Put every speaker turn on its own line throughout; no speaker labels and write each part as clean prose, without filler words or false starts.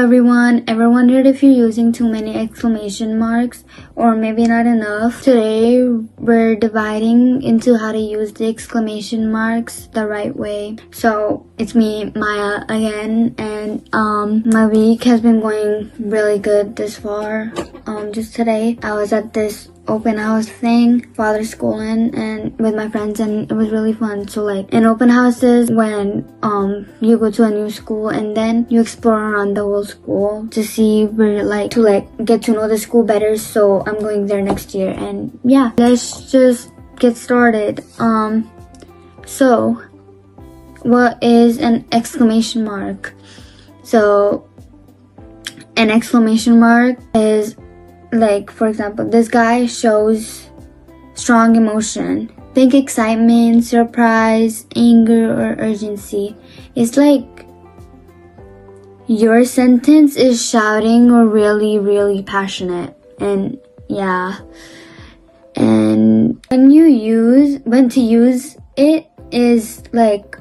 everyone, ever wondered if you're using too many exclamation marks or maybe not enough? Today we're dividing into how to use the exclamation marks the right way. So it's me, Maya, again, and my week has been going really good this far. Just today I was at this open house thing, father schooling, and with my friends, and it was really fun. So like in open houses, when you go to a new school and then you explore around the whole school to see where to get to know the school better. So I'm going there next year, and yeah, let's just get started. So what is an exclamation mark? So an exclamation mark is, like, for example, this guy shows strong emotion. Think excitement, surprise, anger, or urgency. It's like your sentence is shouting or really, really passionate. And yeah. And when to use it is like,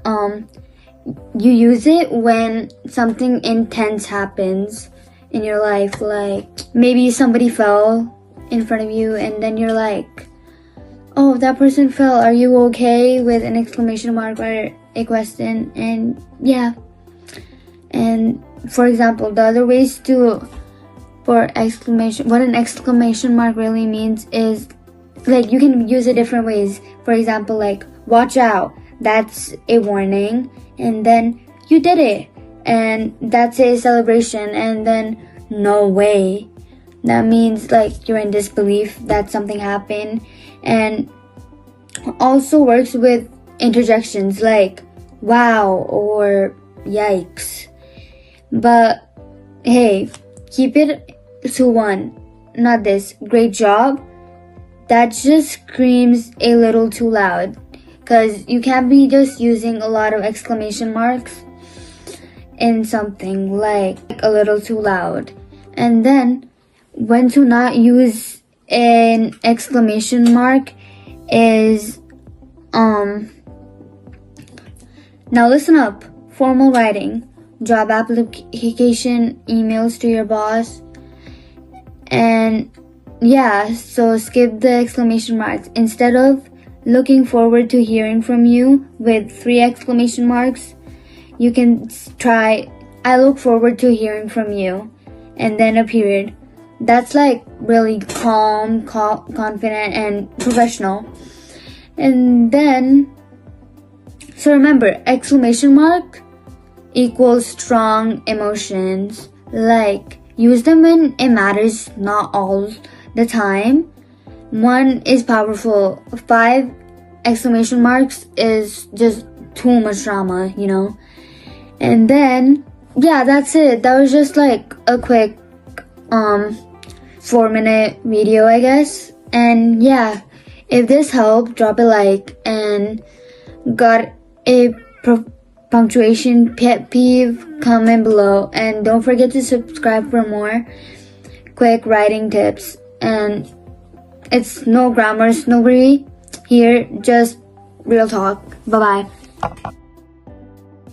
you use it when something intense happens in your life, like maybe somebody fell in front of you and then you're like, oh, that person fell, are you okay, with an exclamation mark or a question. And yeah, and for example, the other ways what an exclamation mark really means is, like, you can use it different ways. For example, like, watch out, that's a warning, and then you did it, and that's a celebration. And then no way, that means like you're in disbelief that something happened. And also works with interjections like wow or yikes. But hey, keep it to one, not this great job. That just screams a little too loud, because you can't be just using a lot of exclamation marks in something like a little too loud. And then when to not use an exclamation mark is now listen up. Formal writing, job application, emails to your boss, and yeah, so skip the exclamation marks. Instead of looking forward to hearing from you with 3 exclamation marks, you can try, I look forward to hearing from you, and then a period. That's like really calm, confident, and professional. And then, so remember, exclamation mark equals strong emotions. Like, use them when it matters, not all the time. 1 is powerful. 5 exclamation marks is just too much drama, you know? And then, yeah, that's it. That was just like a quick 4-minute video, I guess. And yeah, if this helped, drop a like. And got a punctuation pet peeve, comment below. And don't forget to subscribe for more quick writing tips. And it's no grammar snobbery here, just real talk. Bye bye.